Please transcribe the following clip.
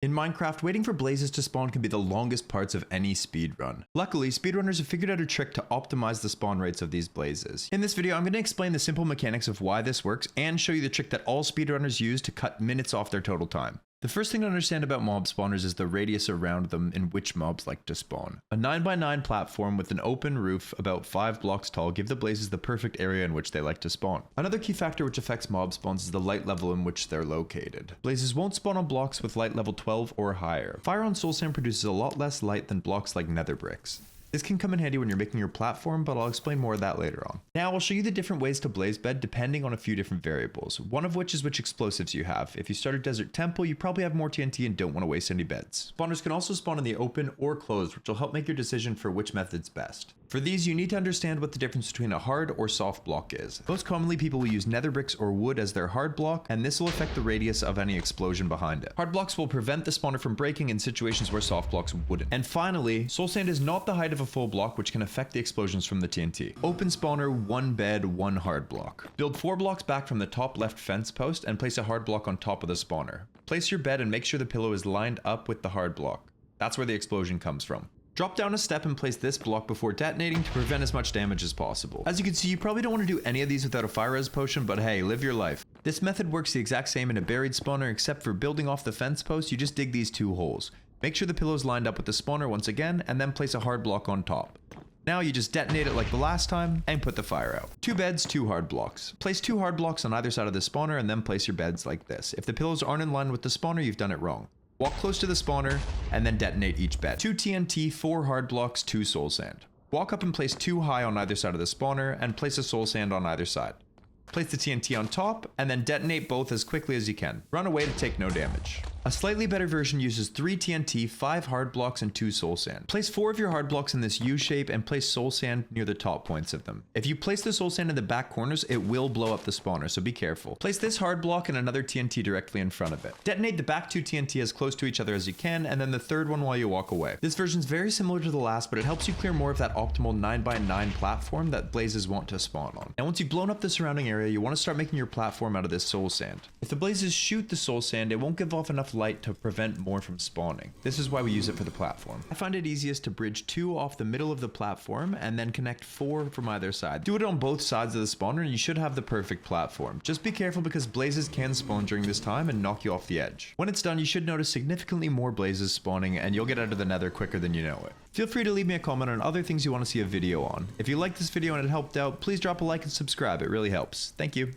In Minecraft, waiting for blazes to spawn can be the longest parts of any speedrun. Luckily, speedrunners have figured out a trick to optimize the spawn rates of these blazes. In this video, I'm going to explain the simple mechanics of why this works and show you the trick that all speedrunners use to cut minutes off their total time. The first thing to understand about mob spawners is the radius around them in which mobs like to spawn. A 9x9 platform with an open roof about 5 blocks tall give the blazes the perfect area in which they like to spawn. Another key factor which affects mob spawns is the light level in which they're located. Blazes won't spawn on blocks with light level 12 or higher. Fire on soul sand produces a lot less light than blocks like nether bricks. This can come in handy when you're making your platform, but I'll explain more of that later on. Now I'll show you the different ways to blaze bed depending on a few different variables, one of which is which explosives you have. If you start a desert temple, you probably have more TNT and don't want to waste any beds. Spawners can also spawn in the open or closed, which will help make your decision for which method's best. For these, you need to understand what the difference between a hard or soft block is. Most commonly, people will use nether bricks or wood as their hard block, and this will affect the radius of any explosion behind it. Hard blocks will prevent the spawner from breaking in situations where soft blocks wouldn't. And finally, soul sand is not the height of a full block, which can affect the explosions from the TNT. Open spawner, 1 bed, 1 hard block. Build 4 blocks back from the top left fence post and place a hard block on top of the spawner. Place your bed and make sure the pillow is lined up with the hard block. That's where the explosion comes from. Drop down a step and place this block before detonating to prevent as much damage as possible. As you can see, you probably don't want to do any of these without a fire res potion, but hey, live your life. This method works the exact same in a buried spawner, except for building off the fence post, you just dig these 2 holes. Make sure the pillow is lined up with the spawner once again, and then place a hard block on top. Now you just detonate it like the last time, and put the fire out. 2 beds, 2 hard blocks. Place 2 hard blocks on either side of the spawner, and then place your beds like this. If the pillows aren't in line with the spawner, you've done it wrong. Walk close to the spawner, and then detonate each bed. 2 TNT, 4 hard blocks, 2 soul sand. Walk up and place 2 high on either side of the spawner, and place a soul sand on either side. Place the TNT on top, and then detonate both as quickly as you can. Run away to take no damage. A slightly better version uses 3 TNT, 5 hard blocks, and 2 soul sand. Place 4 of your hard blocks in this U shape and place soul sand near the top points of them. If you place the soul sand in the back corners, it will blow up the spawner, so be careful. Place this hard block and another TNT directly in front of it. Detonate the back 2 TNT as close to each other as you can, and then the third one while you walk away. This version is very similar to the last, but it helps you clear more of that optimal 9x9 platform that blazes want to spawn on. Now once you've blown up the surrounding area, you want to start making your platform out of this soul sand. If the blazes shoot the soul sand, it won't give off enough light to prevent more from spawning. This is why we use it for the platform. I find it easiest to bridge 2 off the middle of the platform and then connect 4 from either side. Do it on both sides of the spawner and you should have the perfect platform. Just be careful because blazes can spawn during this time and knock you off the edge. When it's done, you should notice significantly more blazes spawning and you'll get out of the nether quicker than you know it. Feel free to leave me a comment on other things you want to see a video on. If you liked this video and it helped out, please drop a like and subscribe. It really helps. Thank you.